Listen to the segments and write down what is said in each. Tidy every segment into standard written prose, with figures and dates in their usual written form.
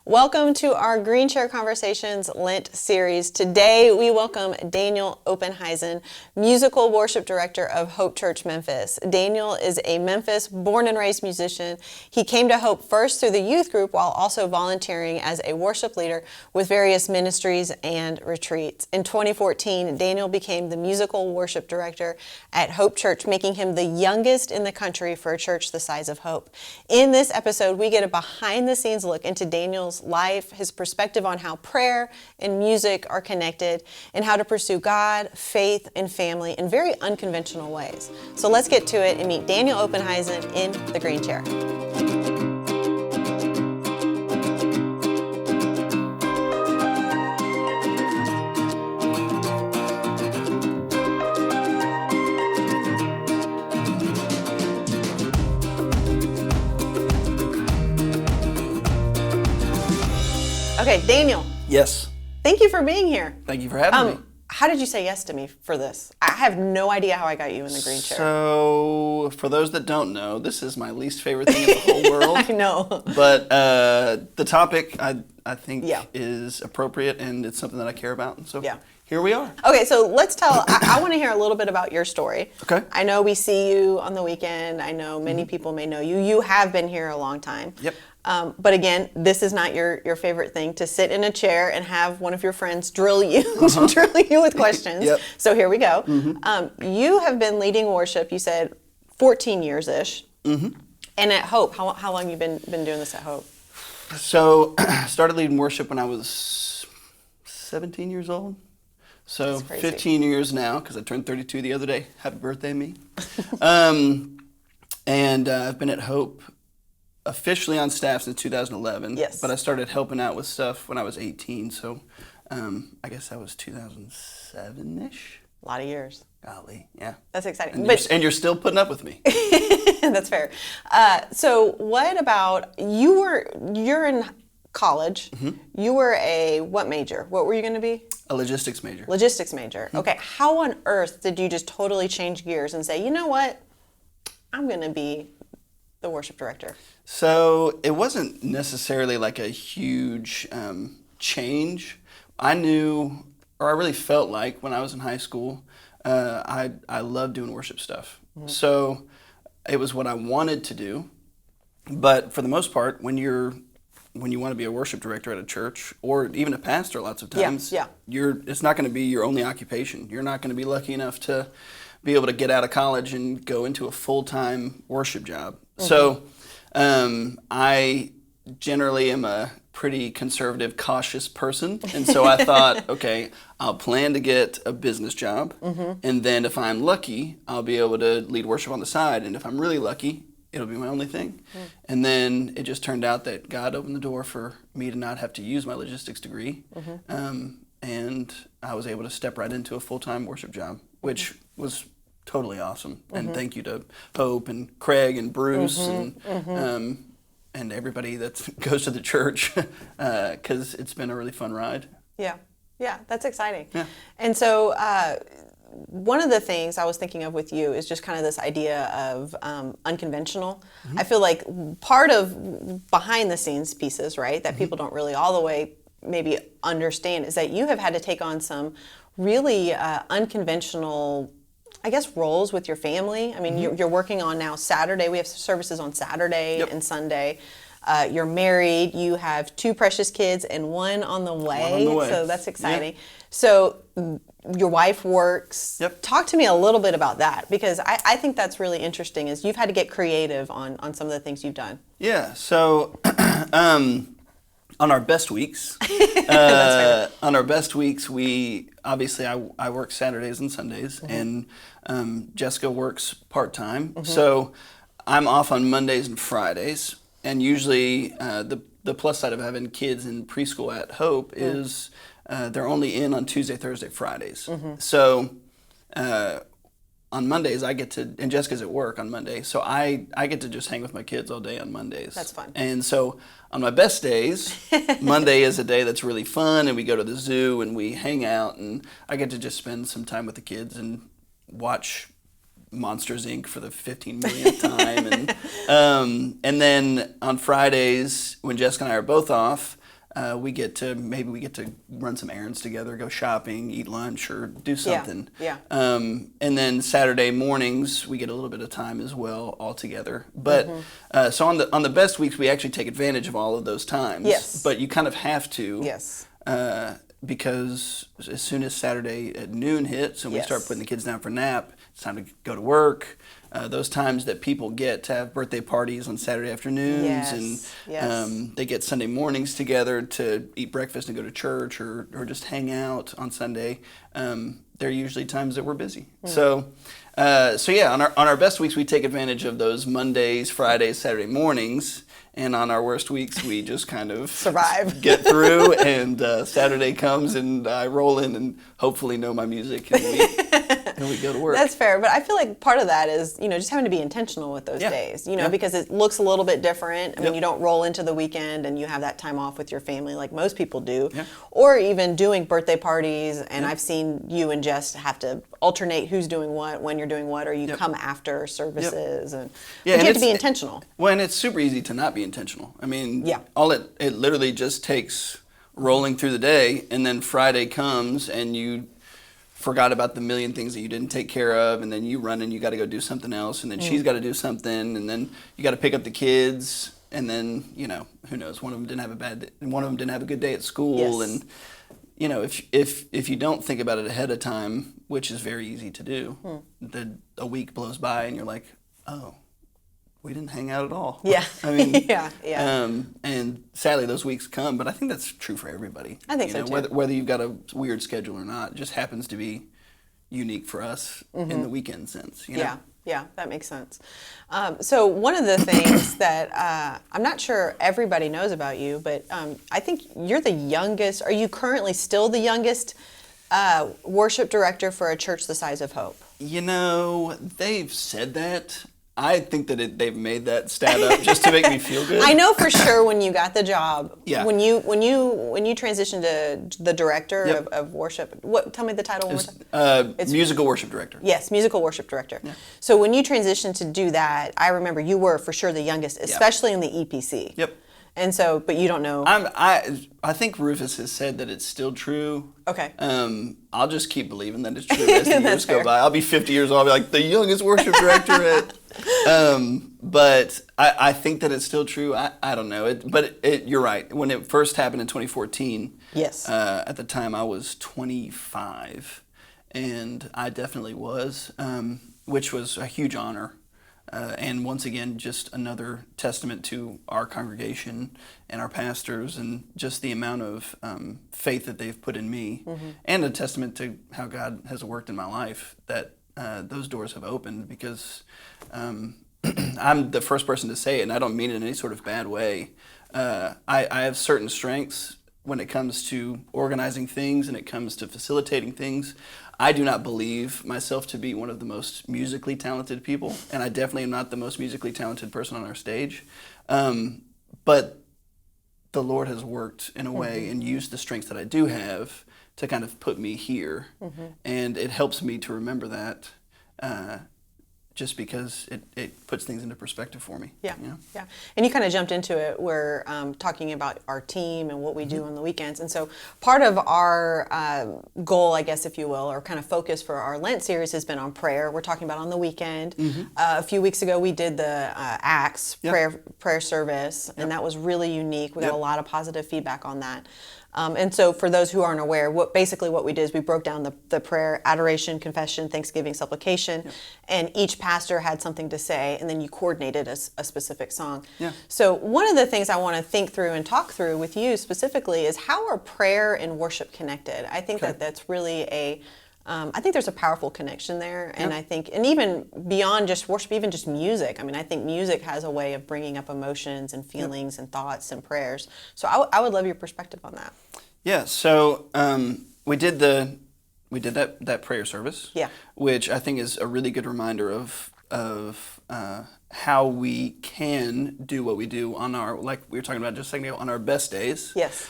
Welcome to our Green Chair Conversations Lent series. Today we welcome Daniel Oppenheisen, musical worship director of Hope Church Memphis. Daniel is a Memphis born and raised musician. He came to Hope first through the youth group while also volunteering as a worship leader with various ministries and retreats. In 2014, Daniel became the musical worship director at Hope Church, making him the youngest in the country for a church the size of Hope. In this episode, we get a behind-the-scenes look into Daniel's life, his perspective on how prayer and music are connected, and how to pursue God, faith, and family in very unconventional ways. So let's get to it and meet Daniel Oppenheisen in the Green Chair. Okay, Daniel. Yes. Thank you for being here. Thank you for having me. How did you say yes to me for this? I have no idea how I got you in the Green Chair. So, for those that don't know, this is my least favorite thing in the whole world. I know. But the topic, I think, Yeah. is appropriate, and it's something that I care about. And so Yeah. here we are. Okay, so let's tell, I want to hear a little bit about your story. Okay. I know we see you on the weekend. I know many people may know you. You have been here a long time. Yep. But again, this is not your favorite thing, to sit in a chair and have one of your friends drill you, drill you with questions. Yep. So here we go. You have been leading worship, you said 14 years-ish. And at Hope, how long have you been doing this at Hope? So, I started leading worship when I was 17 years old. So, That's crazy. 15 years now, because I turned 32 the other day. Happy birthday, me. And I've been at Hope officially on staff since 2011. Yes. But I started helping out with stuff when I was 18, so I guess that was 2007-ish. A lot of years. Golly, yeah. That's exciting. And you're still putting up with me. That's fair. So what about, you're in college. You were what major? What were you going to be? A logistics major. Logistics major. Okay. How on earth did you just totally change gears and say, you know what? I'm going to be the worship director. So it wasn't necessarily like a huge change. I knew, or I really felt like when I was in high school, I loved doing worship stuff. So it was what I wanted to do. But for the most part, when you want to be a worship director at a church, or even a pastor, lots of times, it's not going to be your only occupation. You're not going to be lucky enough to be able to get out of college and go into a full-time worship job. So I generally am a pretty conservative, cautious person. And so I thought, okay, I'll plan to get a business job. And then if I'm lucky, I'll be able to lead worship on the side. And if I'm really lucky, it'll be my only thing. And then it just turned out that God opened the door for me to not have to use my logistics degree. And I was able to step right into a full-time worship job, which was totally awesome. And thank you to Hope and Craig and Bruce and everybody that goes to the church, because it's been a really fun ride. Yeah, that's exciting. Yeah. And so one of the things I was thinking of with you is just kind of this idea of unconventional. I feel like part of behind the scenes pieces, right, that people don't really all the way maybe understand, is that you have had to take on some really unconventional, I guess, roles with your family. I mean, you're working on now Saturday. We have services on Saturday and Sunday. You're married. You have 2 precious kids and one on the way. So that's exciting. So your wife works. Talk to me a little bit about that, because I think that's really interesting, is you've had to get creative on some of the things you've done. Yeah. So on our best weeks, we obviously I work Saturdays and Sundays, and Jessica works part-time. So I'm off on Mondays and Fridays, and usually the plus side of having kids in preschool at Hope is they're only in on Tuesday, Thursday, Fridays. So on Mondays I get to, and Jessica's at work on Monday, so I get to just hang with my kids all day on Mondays. That's fun. And so on my best days, Monday is a day that's really fun, and we go to the zoo and we hang out, and I get to just spend some time with the kids and watch Monsters Inc. for the 15 millionth time, and then on Fridays when Jessica and I are both off, we get to run some errands together, go shopping, eat lunch, or do something. Yeah. And then Saturday mornings we get a little bit of time as well all together. But so on the best weeks we actually take advantage of all of those times. Yes. But you kind of have to. Yes. Because as soon as Saturday at noon hits and we start putting the kids down for nap, it's time to go to work. Those times that people get to have birthday parties on Saturday afternoons, and they get Sunday mornings together to eat breakfast and go to church or just hang out on Sunday, they're usually times that we're busy. So yeah, on our best weeks we take advantage of those Mondays, Fridays, Saturday mornings. And on our worst weeks, we just kind of survive, get through, and Saturday comes, and I roll in and hopefully know my music, and we go to work. That's fair, but I feel like part of that is, just having to be intentional with those days, because it looks a little bit different. I mean, you don't roll into the weekend and you have that time off with your family like most people do, or even doing birthday parties, and I've seen you and Jess have to alternate who's doing what, when you're doing what, or you come after services, and you have to be intentional. Well, and it's super easy to not be intentional. I mean, it literally just takes rolling through the day, and then Friday comes and you forgot about the million things that you didn't take care of, and then you run and you got to go do something else, and then she's got to do something, and then you got to pick up the kids, and then who knows, one of them didn't have a bad day, and one of them didn't have a good day at school, and if you don't think about it ahead of time, which is very easy to do, then a week blows by and you're like, oh, we didn't hang out at all. Yeah. I mean, yeah. And sadly, those weeks come, but I think that's true for everybody. I think so too. Whether you've got a weird schedule or not, it just happens to be unique for us in the weekend sense. Yeah, that makes sense. So one of the things that I'm not sure everybody knows about you, but I think you're the youngest. Are you currently still the youngest worship director for a church the size of Hope? They've said that. I think that they've made that stat up just to make me feel good. I know for sure when you got the job. Yeah. When you transitioned to the director of worship. Tell me the title one more time. It's musical worship director. Yes, musical worship director. Yeah. So when you transitioned to do that, I remember you were for sure the youngest, especially in the EPC. Yep. And so, but you don't know. I think Rufus has said that it's still true. Okay. I'll just keep believing that it's true as the years go by. I'll be 50 years old. I'll be like the youngest worship director at. But I think that it's still true. I don't know. You're right. When it first happened in 2014. Yes. At the time I was 25, and I definitely was, which was a huge honor. And once again, just another testament to our congregation and our pastors and just the amount of faith that they've put in me, and a testament to how God has worked in my life, that those doors have opened, because I'm the first person to say it, and I don't mean it in any sort of bad way. I have certain strengths when it comes to organizing things and it comes to facilitating things. I do not believe myself to be one of the most musically talented people, and I definitely am not the most musically talented person on our stage. But the Lord has worked in a way and used the strengths that I do have to kind of put me here. And it helps me to remember that, just because it puts things into perspective for me. Yeah. And you kind of jumped into it. We're talking about our team and what we do on the weekends. And so part of our goal, I guess, if you will, or kind of focus for our Lent series has been on prayer. We're talking about on the weekend. A few weeks ago, we did the Acts prayer service, and that was really unique. We got a lot of positive feedback on that. And so for those who aren't aware, what we did is we broke down the prayer: adoration, confession, thanksgiving, supplication, and each pastor had something to say, and then you coordinated a specific song. So one of the things I want to think through and talk through with you specifically is how are prayer and worship connected? I think that's really I think there's a powerful connection there, and I think, and even beyond just worship, even just music. I mean, I think music has a way of bringing up emotions and feelings and thoughts and prayers. So I would love your perspective on that. Yeah. So we did that prayer service. Yeah. Which I think is a really good reminder of how we can do what we do on our, like we were talking about just a second ago, on our best days. Yes.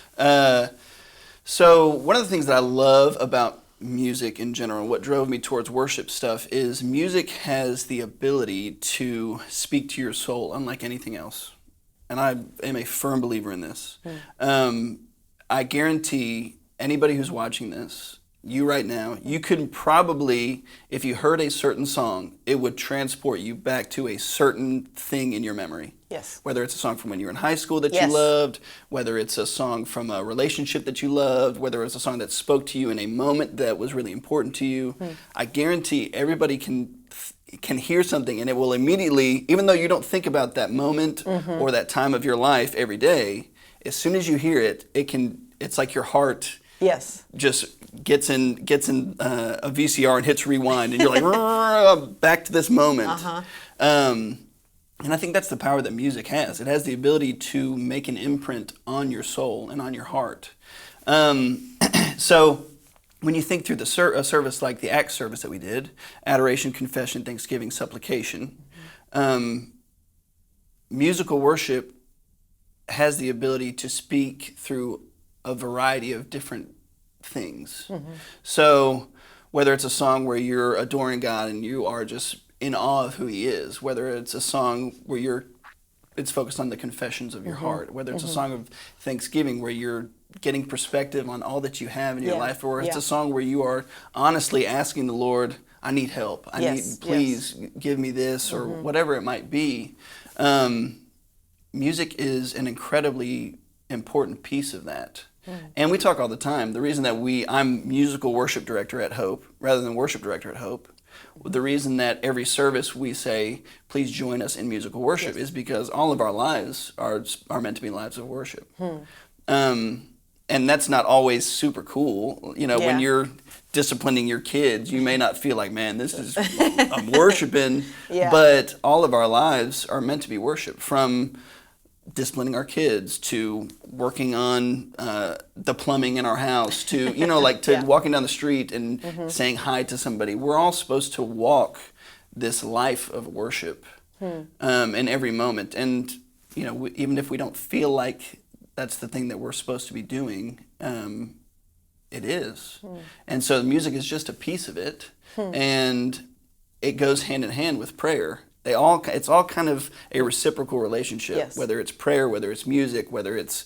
So one of the things that I love about music in general, what drove me towards worship stuff, is music has the ability to speak to your soul unlike anything else. And I am a firm believer in this. I guarantee anybody who's watching this, you right now, you could probably, if you heard a certain song, it would transport you back to a certain thing in your memory. Yes. Whether it's a song from when you were in high school that you Yes. loved, whether it's a song from a relationship that you loved, whether it's a song that spoke to you in a moment that was really important to you. I guarantee everybody can hear something and it will immediately, even though you don't think about that moment or that time of your life every day, as soon as you hear it, it's like your heart Yes. just gets in a VCR and hits rewind, and you're like, back to this moment. And I think that's the power that music has. It has the ability to make an imprint on your soul and on your heart. So when you think through a service like the Acts service that we did, adoration, confession, thanksgiving, supplication, musical worship has the ability to speak through a variety of different things. So whether it's a song where you're adoring God and you are just in awe of who He is, whether it's a song where it's focused on the confessions of your heart, whether it's a song of thanksgiving where you're getting perspective on all that you have in your life, or it's a song where you are honestly asking the Lord, I need help. Please give me this, or whatever it might be. Music is an incredibly important piece of that. And we talk all the time. The reason that I'm musical worship director at Hope rather than worship director at Hope, the reason that every service we say, please join us in musical worship, is because all of our lives are meant to be lives of worship. And that's not always super cool. You know, when you're disciplining your kids, you may not feel like, man, I'm worshiping. But all of our lives are meant to be worship, from disciplining our kids to working on the plumbing in our house to, walking down the street and saying hi to somebody. We're all supposed to walk this life of worship in every moment. And, even if we don't feel like that's the thing that we're supposed to be doing, it is. And so music is just a piece of it. And it goes hand in hand with prayer. It's all kind of a reciprocal relationship, whether it's prayer, whether it's music, whether it's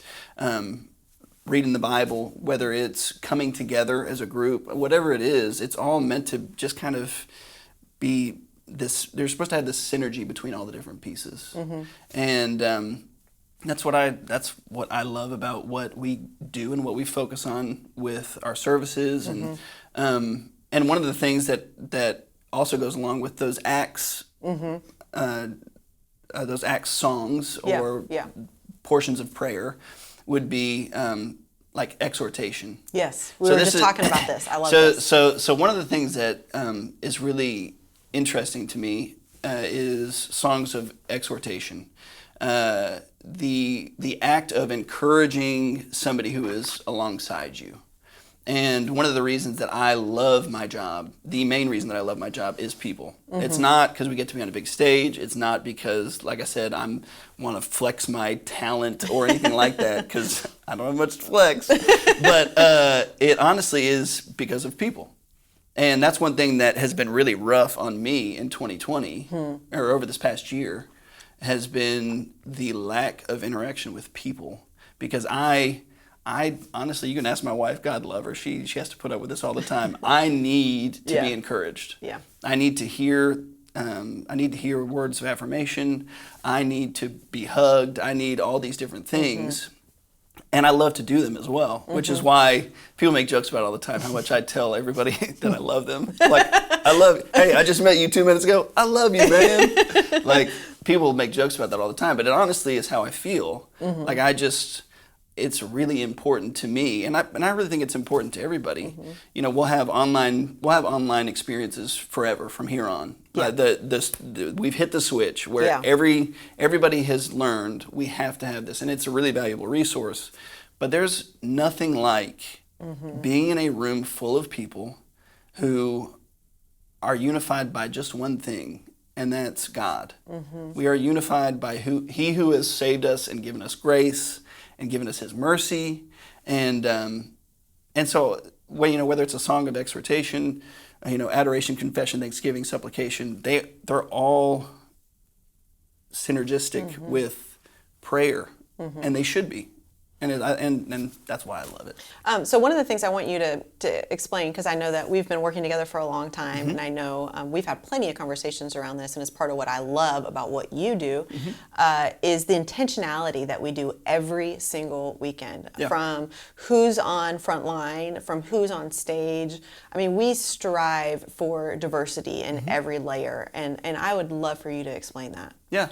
reading the Bible, whether it's coming together as a group, whatever it is, it's all meant to just kind of be this, they're supposed to have this synergy between all the different pieces. And that's what I love about what we do and what we focus on with our services. And one of the things that also goes along with those acts, those Acts songs or portions of prayer would be like exhortation. Yes, we were just talking about this. I love this. So one of the things that is really interesting to me is songs of exhortation. The act of encouraging somebody who is alongside you. And one of the reasons that I love my job, the main reason that I love my job, is people. It's not because we get to be on a big stage. It's not because, like I said, I want to flex my talent or anything like that, because I don't have much to flex. But it honestly is because of people. And that's one thing that has been really rough on me in 2020, or over this past year, has been the lack of interaction with people. Because I honestly, you can ask my wife, God love her, she has to put up with this all the time. I need to be encouraged. I need to hear words of affirmation. I need to be hugged. I need all these different things. And I love to do them as well, which is why people make jokes about it all the time, how much I tell everybody that I love them. Like, hey, I just met you 2 minutes ago. I love you, man. Like, people make jokes about that all the time, but it honestly is how I feel. Like, it's really important to me, and I really think it's important to everybody. We'll have online experiences forever from here on. We've hit the switch where everybody has learned we have to have this, and it's a really valuable resource. But there's nothing like being in a room full of people who are unified by just one thing, and that's God. We are unified by He who has saved us and given us grace and given us His mercy, and so whether it's a song of exhortation, adoration, confession, thanksgiving, supplication, they're all synergistic with prayer, and they should be. And that's why I love it. So one of the things I want you to explain, because I know that we've been working together for a long time, and I know we've had plenty of conversations around this, and it's part of what I love about what you do, is the intentionality that we do every single weekend. Yeah. From who's on front line, from who's on stage. I mean, we strive for diversity in every layer, and I would love for you to explain that. Yeah.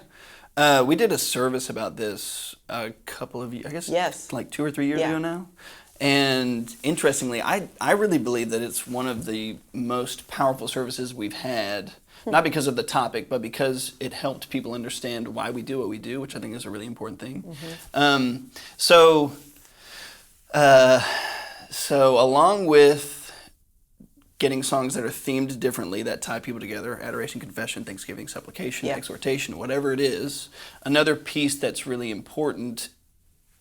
We did a service about this a couple of years, I guess, like 2 or 3 years ago now. And interestingly, I really believe that it's one of the most powerful services we've had, not because of the topic, but because it helped people understand why we do what we do, which I think is a really important thing. So along with getting songs that are themed differently that tie people together, adoration, confession, thanksgiving, supplication, exhortation, whatever it is, another piece that's really important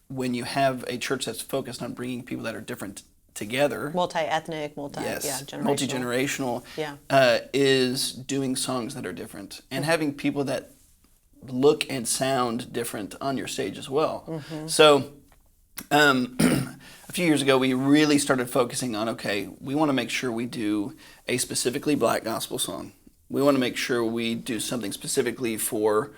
when you have a church that's focused on bringing people that are different together, multi-ethnic, multi-generational, is doing songs that are different and having people that look and sound different on your stage as well. So a few years ago, we really started focusing on, we want to make sure we do a specifically Black gospel song. We want to make sure we do something specifically for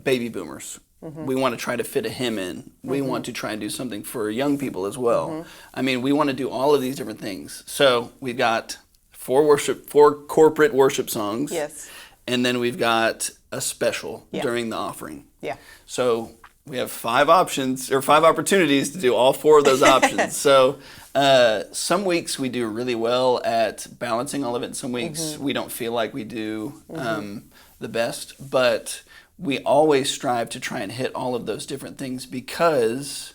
baby boomers. We want to try to fit a hymn in. We want to try and do something for young people as well. I mean, we want to do all of these different things. So we've got 4 corporate worship songs. Yes. And then we've got a special during the offering. Yeah. So we have 5 opportunities to do all 4 of those options. So some weeks we do really well at balancing all of it, and some weeks we don't feel like we do the best. But we always strive to try and hit all of those different things because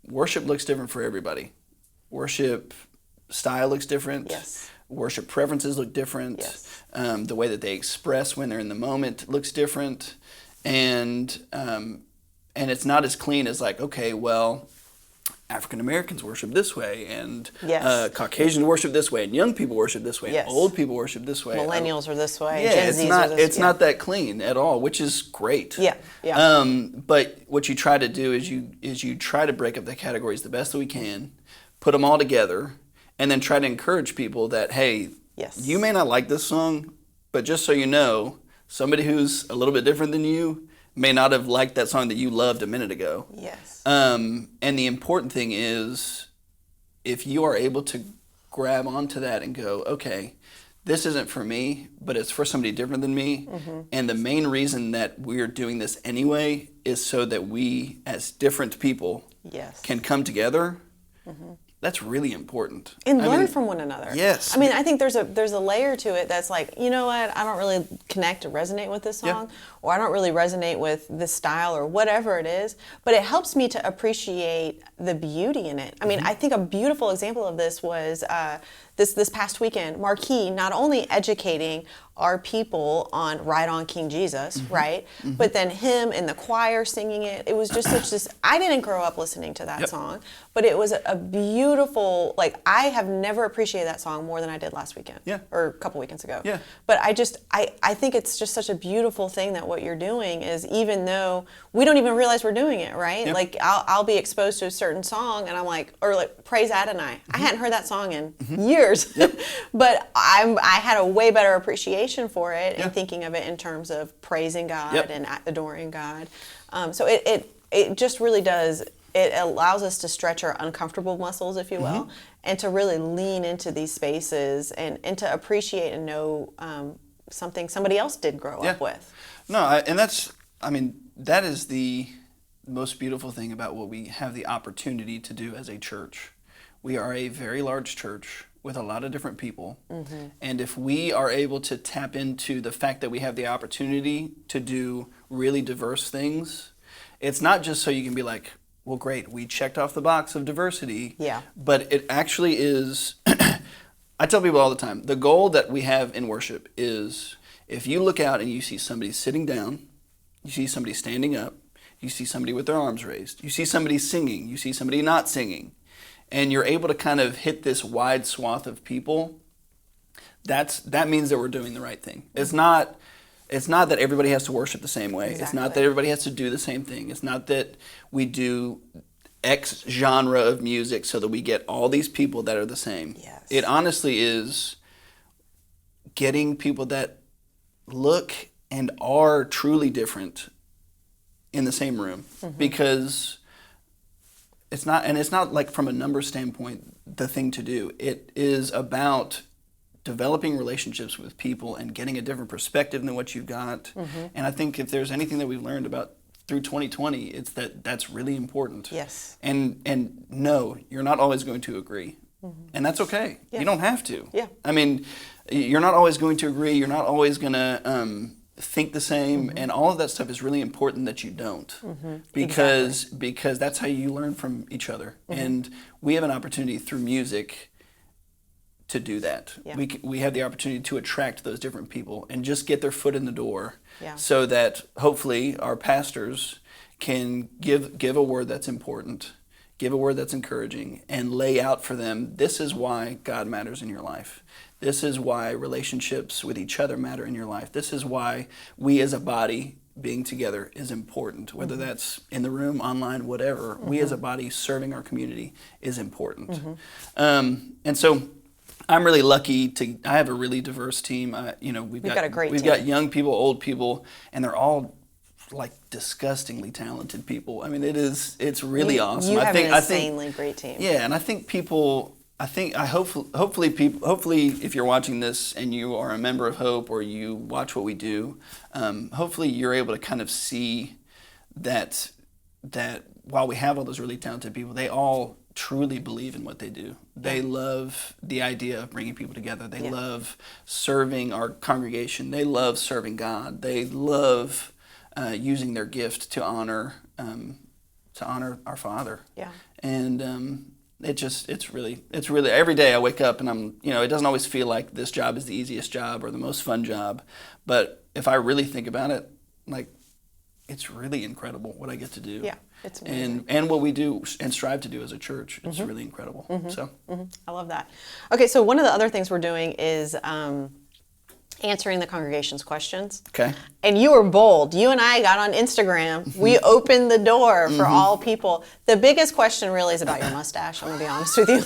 worship looks different for everybody. Worship style looks different. Yes. Worship preferences look different. Yes. The way that they express when they're in the moment looks different. And it's not as clean as African Americans worship this way, and Caucasians worship this way, and young people worship this way, and old people worship this way. Millennials are this way. Yeah, Gen Zs are this way. It's not that clean at all, which is great. Yeah, yeah. But what you try to do is you try to break up the categories the best that we can, put them all together, and then try to encourage people that, hey, you may not like this song, but just so you know, somebody who's a little bit different than you may not have liked that song that you loved a minute ago. Yes. And the important thing is, if you are able to grab onto that and go, okay, this isn't for me, but it's for somebody different than me. And the main reason that we're doing this anyway is so that we, as different people, can come together. That's really important. And learn from one another. Yes. I mean, I think there's a layer to it that's like, you know what, I don't really connect or resonate with this song, or I don't really resonate with this style or whatever it is, but it helps me to appreciate the beauty in it. I mean, I think a beautiful example of this was this past weekend, Marquis not only educating our people on Ride On King Jesus, right? But then him and the choir singing it. It was just such this, I didn't grow up listening to that song, but it was a beautiful, I have never appreciated that song more than I did last weekend. Or a couple weekends ago. But I think it's just such a beautiful thing that what you're doing is, even though we don't even realize we're doing it, right? I'll be exposed to a certain song and I'm like, Praise Adonai. I hadn't heard that song in years. But I had a way better appreciation for it and thinking of it in terms of praising God and adoring God. So it just really does, it allows us to stretch our uncomfortable muscles, if you will, and to really lean into these spaces and to appreciate and know something somebody else did grow up with. No, that is the most beautiful thing about what we have the opportunity to do as a church. We are a very large church with a lot of different people. And if we are able to tap into the fact that we have the opportunity to do really diverse things, it's not just so you can be like, well, great, we checked off the box of diversity. But it actually is, I tell people all the time, the goal that we have in worship is, if you look out and you see somebody sitting down, you see somebody standing up, you see somebody with their arms raised, you see somebody singing, you see somebody not singing, and you're able to kind of hit this wide swath of people, that means that we're doing the right thing. It's not that everybody has to worship the same way. Exactly. It's not that everybody has to do the same thing. It's not that we do X genre of music so that we get all these people that are the same. Yes. It honestly is getting people that look and are truly different in the same room, because it's not like from a number standpoint the thing to do. It is about developing relationships with people and getting a different perspective than what you've got. And I think if there's anything that we've learned about through 2020, it's that's really important. Yes. And no, you're not always going to agree. And that's okay. Yeah. You don't have to. Yeah. I mean, you're not always going to agree. You're not always going to think the same. And all of that stuff is really important that you don't. Because that's how you learn from each other. And we have an opportunity through music to do that. Yeah. We have the opportunity to attract those different people and just get their foot in the door, so that hopefully our pastors can give a word that's important, give a word that's encouraging, and lay out for them, this is why God matters in your life. This is why relationships with each other matter in your life. This is why we as a body being together is important, whether that's in the room, online, whatever. We as a body serving our community is important. And so I'm really lucky I have a really diverse team. We've got a great team. We've got young people, old people, and they're all like disgustingly talented people. I mean, it's really awesome. You have an insanely great team. Yeah, and I think hopefully if you're watching this and you are a member of Hope or you watch what we do, hopefully you're able to kind of see that while we have all those really talented people, they all truly believe in what they do. They love the idea of bringing people together. They love serving our congregation. They love serving God. They love using their gift to honor our Father. Yeah. And it's really every day I wake up and it doesn't always feel like this job is the easiest job or the most fun job, but if I really think about it, like, it's really incredible what I get to do. Yeah, it's amazing. And what we do and strive to do as a church. It's really incredible. So I love that. Okay, so one of the other things we're doing is answering the congregation's questions. Okay. And you were bold. You and I got on Instagram. We opened the door for all people. The biggest question really is about your mustache, I'm going to be honest with you.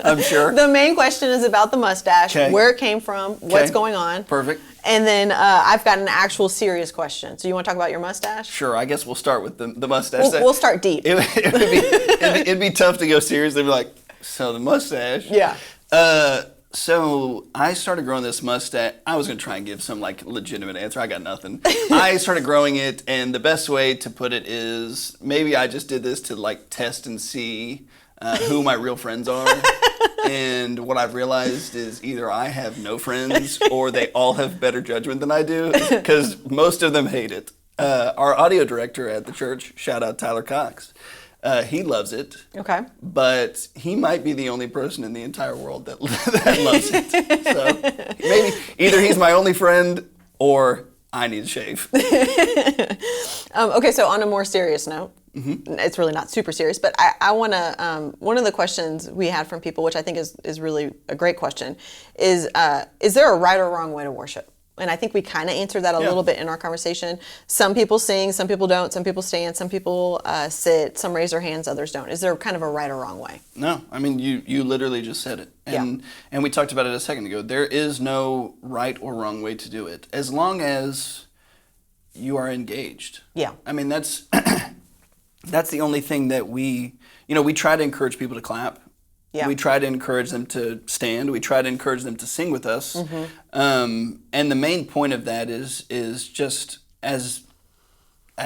I'm sure. The main question is about the mustache, where it came from, what's going on. Perfect. And then I've got an actual serious question. So you want to talk about your mustache? Sure. I guess we'll start with the mustache. We'll start deep. It'd be tough to go serious. They'd be like, so the mustache. Yeah. So I started growing this mustache. I was going to try and give some like legitimate answer. I got nothing. I started growing it, and the best way to put it is maybe I just did this to like test and see who my real friends are. And what I've realized is either I have no friends or they all have better judgment than I do, because most of them hate it. Our audio director at the church, shout out Tyler Cox, he loves it. Okay. But he might be the only person in the entire world that loves it. So maybe either he's my only friend or I need to shave. Okay, so on a more serious note, it's really not super serious, but I want to, one of the questions we had from people, which I think is really a great question, is there a right or wrong way to worship? And I think we kind of answered that a little bit in our conversation. Some people sing, some people don't, some people stand, some people sit, some raise their hands, others don't. Is there kind of a right or wrong way? No, I mean, you literally just said it. And we talked about it a second ago. There is no right or wrong way to do it, as long as you are engaged. Yeah. I mean, that's the only thing that we try to encourage people to clap. Yeah. We try to encourage them to stand. We try to encourage them to sing with us. And the main point of that is just as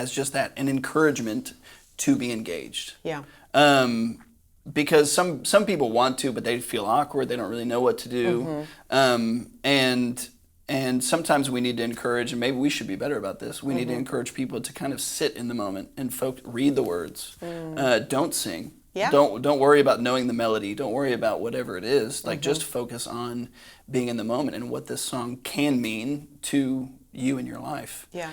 just that, an encouragement to be engaged. Yeah. Because some people want to, but they feel awkward. They don't really know what to do. And sometimes we need to encourage, and maybe we should be better about this. We need to encourage people to kind of sit in the moment and read the words. Don't sing. Yeah. Don't worry about knowing the melody. Don't worry about whatever it is. Like, just focus on being in the moment and what this song can mean to you in your life. Yeah.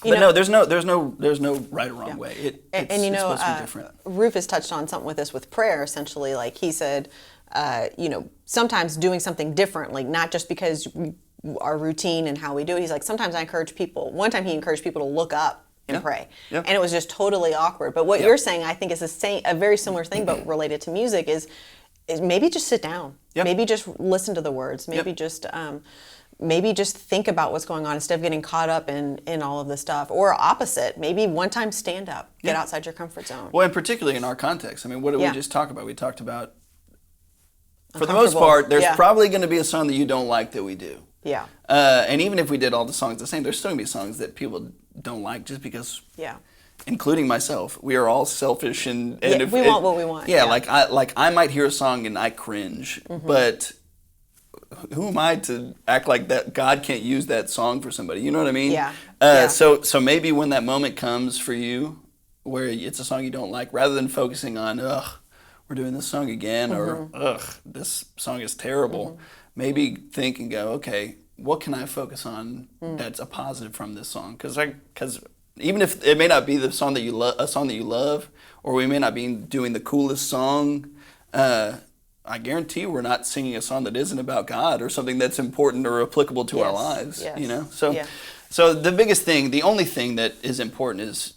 But no, there's no right or wrong way. It's supposed to be different. Rufus touched on something with this with prayer, essentially. Like he said, sometimes doing something different, like not just because our routine and how we do it. He's like, sometimes I encourage people. One time he encouraged people to look up and pray. And it was just totally awkward. But what you're saying, I think, is a very similar thing, but related to music, is maybe just sit down. Maybe just listen to the words. Maybe just think about what's going on instead of getting caught up in all of the stuff. Or opposite, maybe one time stand up, get outside your comfort zone. Well, and particularly in our context. I mean, what did we just talk about? We talked about, for the most part, there's probably going to be a song that you don't like that we do. Yeah. And even if we did all the songs the same, there's still going to be songs that people don't like just because, including myself, we are all selfish and if, we want what we want. Like I might hear a song and I cringe, but who am I to act like that God can't use that song for somebody? You know what I mean? So maybe when that moment comes for you where it's a song you don't like, rather than focusing on, we're doing this song again, or this song is terrible, maybe think and go, okay, what can I focus on that's a positive from this song? Because even if it may not be the song that you a song that you love, or we may not be doing the coolest song, I guarantee we're not singing a song that isn't about God or something that's important or applicable to our lives. You know, so the biggest thing, the only thing that is important is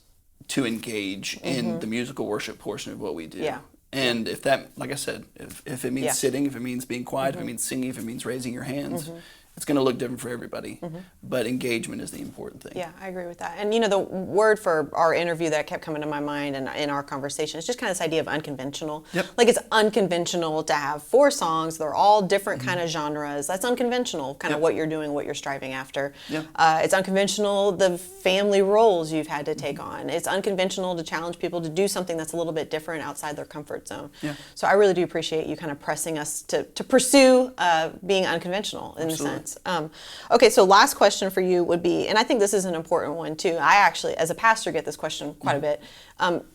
to engage in the musical worship portion of what we do. And if that, like I said, if it means sitting, if it means being quiet, if it means singing, if it means raising your hands, it's going to look different for everybody. But engagement is the important thing. Yeah, I agree with that. And the word for our interview that kept coming to my mind and in our conversation is just kind of this idea of unconventional. Like it's unconventional to have 4 songs. They're all different kind of genres. That's unconventional, kind of what you're doing, what you're striving after. It's unconventional, the family roles you've had to take on. It's unconventional to challenge people to do something that's a little bit different outside their comfort zone. So I really do appreciate you kind of pressing us to pursue being unconventional in a sense. Okay, so last question for you would be, and I think this is an important one too. I actually, as a pastor, get this question quite a bit.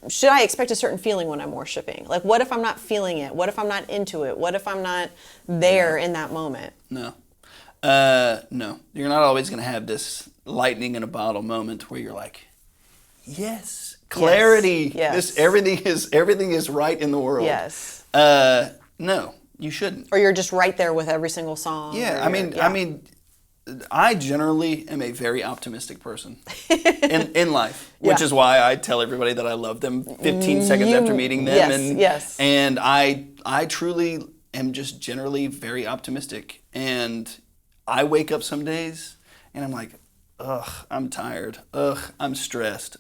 Should I expect a certain feeling when I'm worshiping? Like, what if I'm not feeling it? What if I'm not into it? What if I'm not there in that moment? No. No. You're not always going to have this lightning in a bottle moment where you're like, yes, clarity. This everything is right in the world. No. You shouldn't. Or you're just right there with every single song. I generally am a very optimistic person in life, which is why I tell everybody that I love them 15 seconds after meeting them. And I truly am just generally very optimistic. And I wake up some days and I'm like, I'm tired. I'm stressed.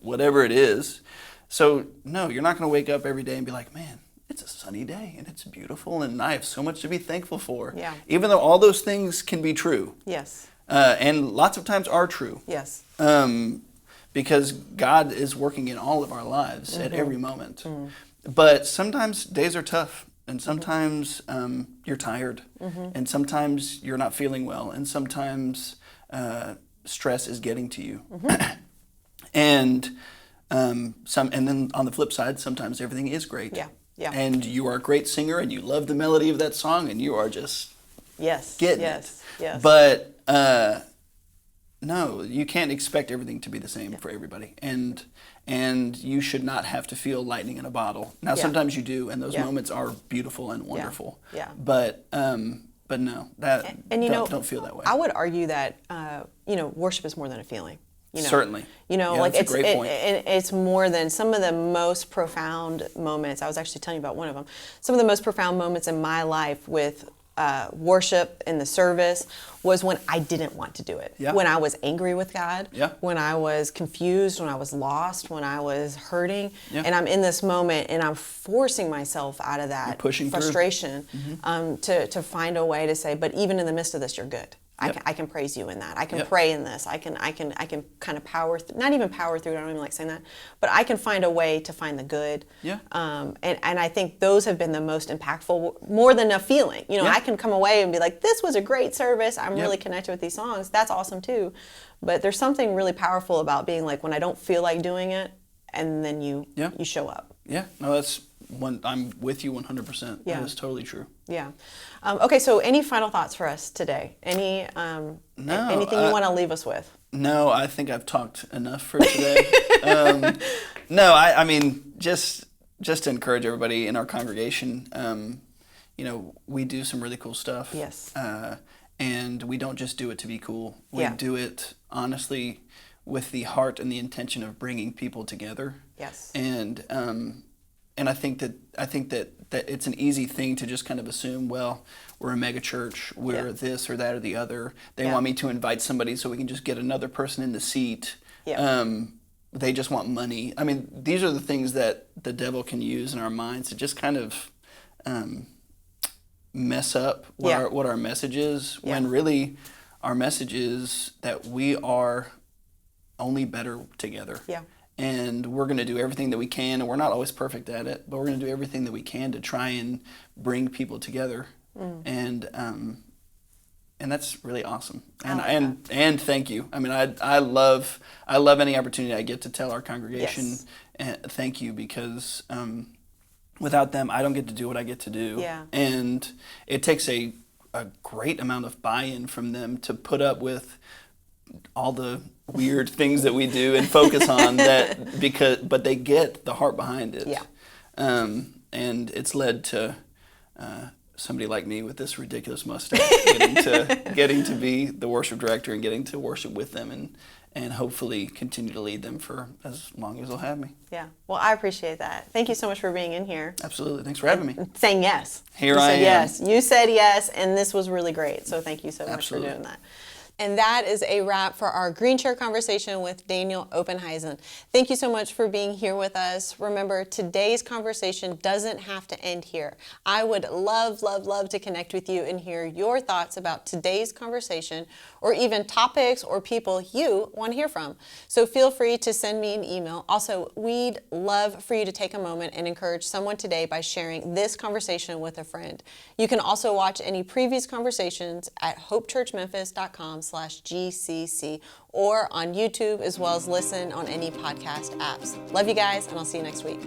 Whatever it is. So no, you're not going to wake up every day and be like, man, it's a sunny day and it's beautiful and I have so much to be thankful for. Even though all those things can be true. And lots of times are true. Because God is working in all of our lives at every moment. But sometimes days are tough and sometimes you're tired and sometimes you're not feeling well and sometimes stress is getting to you. And then on the flip side, sometimes everything is great. And you are a great singer and you love the melody of that song and you are just getting it. But no, you can't expect everything to be the same for everybody. And you should not have to feel lightning in a bottle. Now sometimes you do and those moments are beautiful and wonderful. But no, don't feel that way. I would argue that worship is more than a feeling. Certainly. Like it's more than some of the most profound moments. I was actually telling you about one of them. Some of the most profound moments in my life with worship in the service was when I didn't want to do it. When I was angry with God. When I was confused, when I was lost, when I was hurting. And I'm in this moment and I'm forcing myself out of that frustration to find a way to say, but even in the midst of this, you're good. I can praise you in that. I can pray in this. I can kind of power, not even power through it, I don't even like saying that, but I can find a way to find the good. And I think those have been the most impactful, more than a feeling. I can come away and be like, this was a great service. I'm really connected with these songs. That's awesome too. But there's something really powerful about being like, when I don't feel like doing it, and then you show up. No, that's I'm with you 100%. That is totally true. Okay, so any final thoughts for us today? Anything you want to leave us with? No, I think I've talked enough for today. No, I mean, just to encourage everybody in our congregation, we do some really cool stuff. Yes. And we don't just do it to be cool. We Yeah. do it honestly with the heart and the intention of bringing people together. Yes. And I think that it's an easy thing to just kind of assume, well, we're a mega church, we're this or that or the other. They want me to invite somebody so we can just get another person in the seat. Yeah. They just want money. I mean, these are the things that the devil can use in our minds to just kind of mess up what our message is, when really our message is that we are only better together. Yeah. And we're going to do everything that we can, and we're not always perfect at it, but we're going to do everything that we can to try and bring people together. And that's really awesome. And thank you. I mean, I love any opportunity I get to tell our congregation thank you, because without them, I don't get to do what I get to do. Yeah. And it takes a great amount of buy-in from them to put up with all the weird things that we do and focus on that, but they get the heart behind it. Yeah. And it's led to somebody like me with this ridiculous mustache getting to be the worship director and getting to worship with them and hopefully continue to lead them for as long as they'll have me. Yeah. Well, I appreciate that. Thank you so much for being in here. Absolutely. Thanks for having me. Saying yes. Here you I said am. Yes. You said yes, and this was really great. So thank you so much Absolutely. for doing that. And that is a wrap for our Green Chair conversation with Daniel Oppenheisen. Thank you so much for being here with us. Remember, today's conversation doesn't have to end here. I would love, love, love to connect with you and hear your thoughts about today's conversation, or even topics or people you want to hear from. So feel free to send me an email. Also, we'd love for you to take a moment and encourage someone today by sharing this conversation with a friend. You can also watch any previous conversations at hopechurchmemphis.com/GCC or on YouTube, as well as listen on any podcast apps. Love you guys, and I'll see you next week.